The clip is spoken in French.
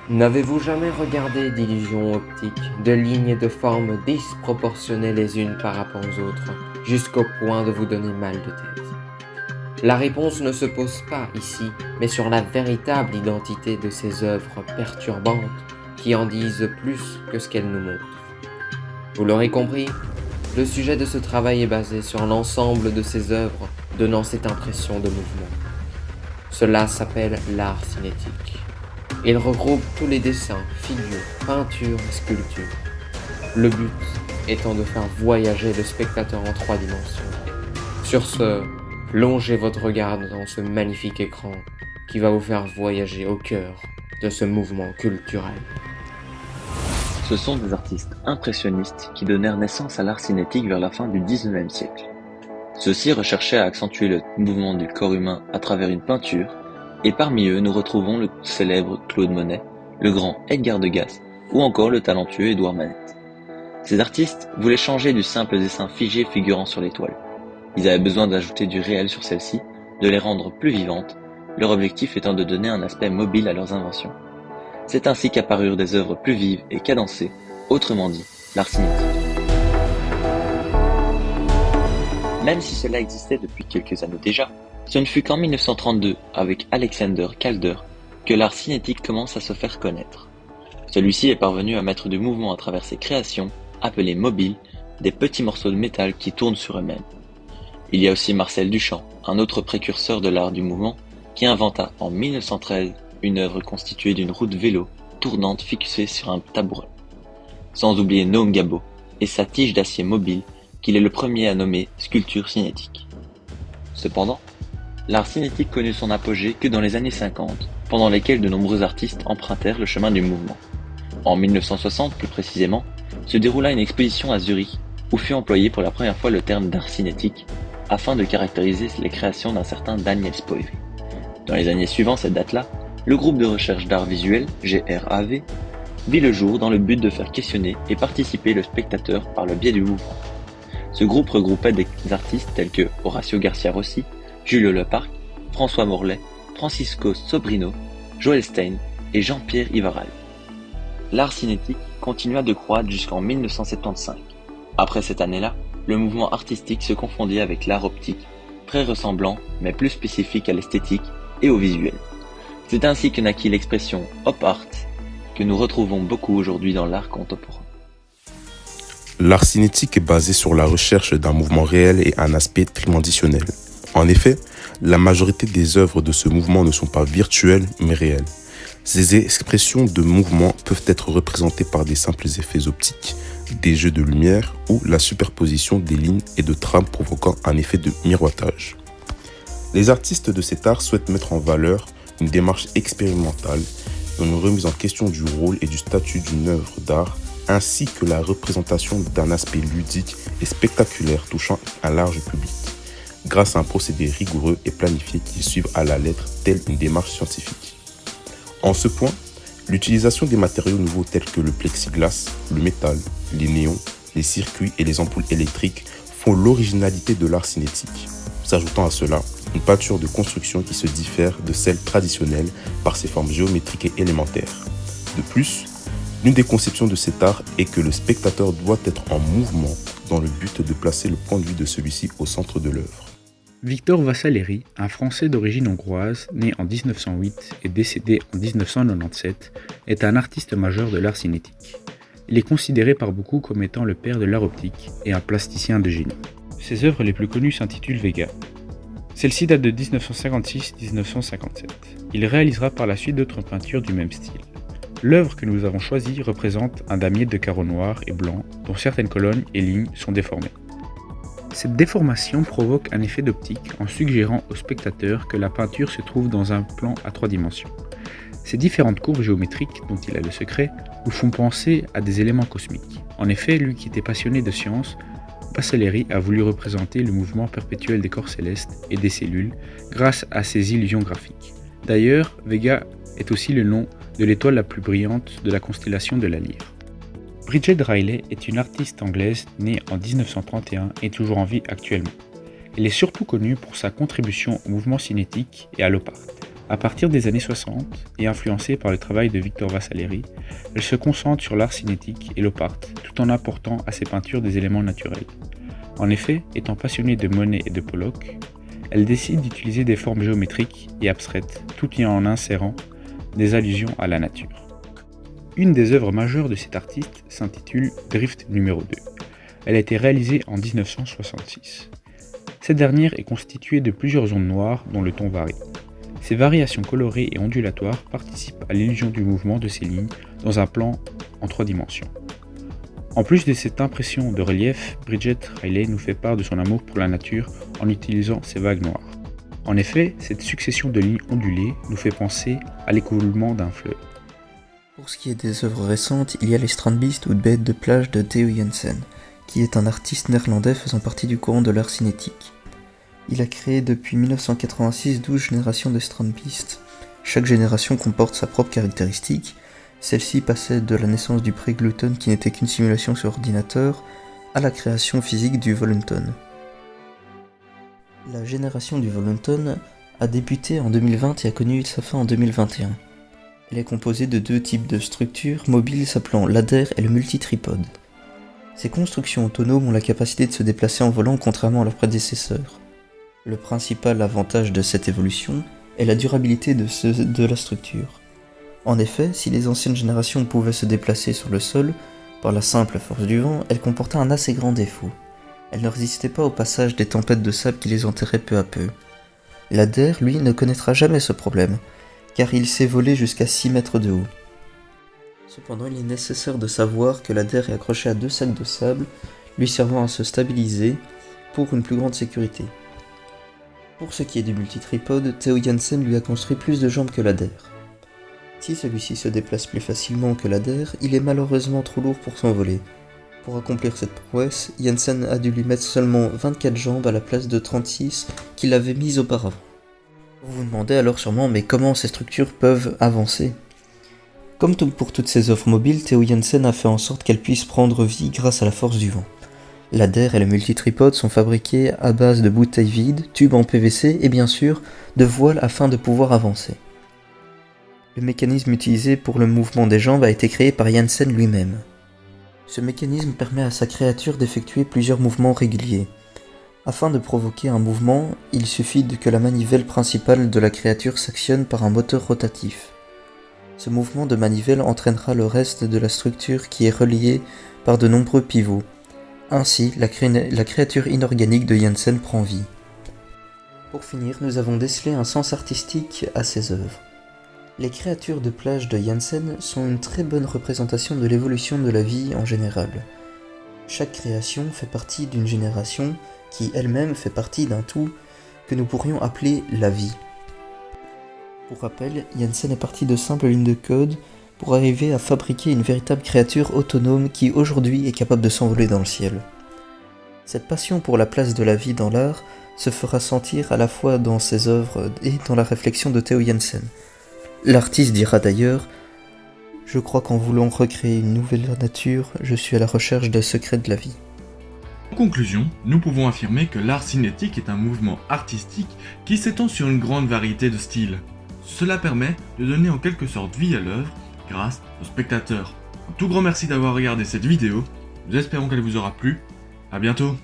N'avez-vous jamais regardé d'illusions optiques, de lignes et de formes disproportionnées les unes par rapport aux autres, jusqu'au point de vous donner mal de tête? La réponse ne se pose pas ici, mais sur la véritable identité de ces œuvres perturbantes qui en disent plus que ce qu'elles nous montrent. Vous l'aurez compris, le sujet de ce travail est basé sur l'ensemble de ces œuvres donnant cette impression de mouvement. Cela s'appelle l'art cinétique. Il regroupe tous les dessins, figures, peintures et sculptures. Le but étant de faire voyager le spectateur en 3 dimensions. Sur ce, plongez votre regard dans ce magnifique écran qui va vous faire voyager au cœur de ce mouvement culturel. Ce sont des artistes impressionnistes qui donnèrent naissance à l'art cinétique vers la fin du XIXe siècle. Ceux-ci recherchaient à accentuer le mouvement du corps humain à travers une peinture, et parmi eux nous retrouvons le célèbre Claude Monet, le grand Edgar Degas ou encore le talentueux Édouard Manet. Ces artistes voulaient changer du simple dessin figé figurant sur les toiles. Ils avaient besoin d'ajouter du réel sur celles-ci, de les rendre plus vivantes, leur objectif étant de donner un aspect mobile à leurs inventions. C'est ainsi qu'apparurent des œuvres plus vives et cadencées, autrement dit, l'art cinétique. Même si cela existait depuis quelques années déjà, ce ne fut qu'en 1932, avec Alexander Calder, que l'art cinétique commence à se faire connaître. Celui-ci est parvenu à mettre du mouvement à travers ses créations, appelées mobiles, des petits morceaux de métal qui tournent sur eux-mêmes. Il y a aussi Marcel Duchamp, un autre précurseur de l'art du mouvement, qui inventa en 1913 une œuvre constituée d'une roue de vélo tournante fixée sur un tabouret. Sans oublier Noam Gabo et sa tige d'acier mobile qu'il est le premier à nommer sculpture cinétique. Cependant, l'art cinétique connut son apogée que dans les années 50, pendant lesquelles de nombreux artistes empruntèrent le chemin du mouvement. En 1960 plus précisément, se déroula une exposition à Zurich où fut employé pour la première fois le terme d'art cinétique afin de caractériser les créations d'un certain Daniel Spoivri. Dans les années suivant cette date-là, le groupe de recherche d'art visuel, GRAV, vit le jour dans le but de faire questionner et participer le spectateur par le biais du mouvement. Ce groupe regroupait des artistes tels que Horacio Garcia Rossi, Julio Leparc, François Morlet, Francisco Sobrino, Joel Stein et Jean-Pierre Ivaral. L'art cinétique continua de croître jusqu'en 1975. Après cette année-là, le mouvement artistique se confondit avec l'art optique, très ressemblant mais plus spécifique à l'esthétique et au visuel. C'est ainsi que naquit l'expression op art, que nous retrouvons beaucoup aujourd'hui dans l'art contemporain. L'art cinétique est basé sur la recherche d'un mouvement réel et un aspect trimenditionnel. En effet, la majorité des œuvres de ce mouvement ne sont pas virtuelles mais réelles. Ces expressions de mouvement peuvent être représentées par des simples effets optiques, des jeux de lumière ou la superposition des lignes et de trames provoquant un effet de miroitage. Les artistes de cet art souhaitent mettre en valeur une démarche expérimentale, une remise en question du rôle et du statut d'une œuvre d'art, ainsi que la représentation d'un aspect ludique et spectaculaire touchant un large public, grâce à un procédé rigoureux et planifié qu'ils suivent à la lettre, telle une démarche scientifique. En ce point, l'utilisation des matériaux nouveaux tels que le plexiglas, le métal, les néons, les circuits et les ampoules électriques font l'originalité de l'art cinétique. S'ajoutant à cela, une peinture de construction qui se diffère de celle traditionnelle par ses formes géométriques et élémentaires. De plus, l'une des conceptions de cet art est que le spectateur doit être en mouvement dans le but de placer le point de vue de celui-ci au centre de l'œuvre. Victor Vassaleri, un Français d'origine hongroise, né en 1908 et décédé en 1997, est un artiste majeur de l'art cinétique. Il est considéré par beaucoup comme étant le père de l'art optique et un plasticien de génie. Ses œuvres les plus connues s'intitulent Vega. Celle-ci date de 1956-1957. Il réalisera par la suite d'autres peintures du même style. L'œuvre que nous avons choisie représente un damier de carreaux noirs et blancs dont certaines colonnes et lignes sont déformées. Cette déformation provoque un effet d'optique en suggérant au spectateur que la peinture se trouve dans un plan à 3 dimensions. Ces différentes courbes géométriques dont il a le secret nous font penser à des éléments cosmiques. En effet, lui qui était passionné de science, Vassaleri a voulu représenter le mouvement perpétuel des corps célestes et des cellules grâce à ses illusions graphiques. D'ailleurs, Vega est aussi le nom de l'étoile la plus brillante de la constellation de la Lyre. Bridget Riley est une artiste anglaise née en 1931 et toujours en vie actuellement. Elle est surtout connue pour sa contribution au mouvement cinétique et à l'op art. À partir des années 60, et influencée par le travail de Victor Vassaleri, elle se concentre sur l'art cinétique et l'op art, tout en apportant à ses peintures des éléments naturels. En effet, étant passionnée de Monet et de Pollock, elle décide d'utiliser des formes géométriques et abstraites, tout en insérant des allusions à la nature. Une des œuvres majeures de cet artiste s'intitule Drift numéro 2. Elle a été réalisée en 1966. Cette dernière est constituée de plusieurs ondes noires dont le ton varie. Ces variations colorées et ondulatoires participent à l'illusion du mouvement de ces lignes dans un plan en 3 dimensions. En plus de cette impression de relief, Bridget Riley nous fait part de son amour pour la nature en utilisant ces vagues noires. En effet, cette succession de lignes ondulées nous fait penser à l'écoulement d'un fleuve. Pour ce qui est des œuvres récentes, il y a les Strandbeest ou bêtes de plage de Theo Jansen, qui est un artiste néerlandais faisant partie du courant de l'art cinétique. Il a créé depuis 1986 12 générations de Strandbeest. Chaque génération comporte sa propre caractéristique. Celle-ci passait de la naissance du pré-Gluton qui n'était qu'une simulation sur ordinateur, à la création physique du Volunton. La génération du Volunton a débuté en 2020 et a connu sa fin en 2021. Elle est composée de 2 types de structures mobiles s'appelant ladder et le multitripode. Ces constructions autonomes ont la capacité de se déplacer en volant contrairement à leurs prédécesseurs. Le principal avantage de cette évolution est la durabilité de la structure. En effet, si les anciennes générations pouvaient se déplacer sur le sol par la simple force du vent, elles comportaient un assez grand défaut. Elles ne résistaient pas au passage des tempêtes de sable qui les enterraient peu à peu. L'Adder, lui, ne connaîtra jamais ce problème, car il sait voler jusqu'à 6 mètres de haut. Cependant, il est nécessaire de savoir que l'Adder est accroché à 2 sacs de sable, lui servant à se stabiliser pour une plus grande sécurité. Pour ce qui est du multitripode, Theo Jansen lui a construit plus de jambes que l'Adder. Si celui-ci se déplace plus facilement que l'Adder, il est malheureusement trop lourd pour s'envoler. Pour accomplir cette prouesse, Jansen a dû lui mettre seulement 24 jambes à la place de 36 qu'il avait mises auparavant. Vous vous demandez alors sûrement, mais comment ces structures peuvent avancer ? Comme pour toutes ces œuvres mobiles, Theo Jansen a fait en sorte qu'elles puissent prendre vie grâce à la force du vent. L'Adder et le multitripode sont fabriqués à base de bouteilles vides, tubes en PVC et bien sûr de voiles afin de pouvoir avancer. Le mécanisme utilisé pour le mouvement des jambes a été créé par Jansen lui-même. Ce mécanisme permet à sa créature d'effectuer plusieurs mouvements réguliers. Afin de provoquer un mouvement, il suffit que la manivelle principale de la créature s'actionne par un moteur rotatif. Ce mouvement de manivelle entraînera le reste de la structure qui est reliée par de nombreux pivots. Ainsi, la créature inorganique de Jansen prend vie. Pour finir, nous avons décelé un sens artistique à ces œuvres. Les créatures de plage de Jansen sont une très bonne représentation de l'évolution de la vie en général. Chaque création fait partie d'une génération qui elle-même fait partie d'un tout que nous pourrions appeler la vie. Pour rappel, Jansen est parti de simples lignes de code pour arriver à fabriquer une véritable créature autonome qui aujourd'hui est capable de s'envoler dans le ciel. Cette passion pour la place de la vie dans l'art se fera sentir à la fois dans ses œuvres et dans la réflexion de Theo Jansen. L'artiste dira d'ailleurs « Je crois qu'en voulant recréer une nouvelle nature, je suis à la recherche des secrets de la vie. » En conclusion, nous pouvons affirmer que l'art cinétique est un mouvement artistique qui s'étend sur une grande variété de styles. Cela permet de donner en quelque sorte vie à l'œuvre grâce aux spectateurs. Un tout grand merci d'avoir regardé cette vidéo, nous espérons qu'elle vous aura plu, à bientôt.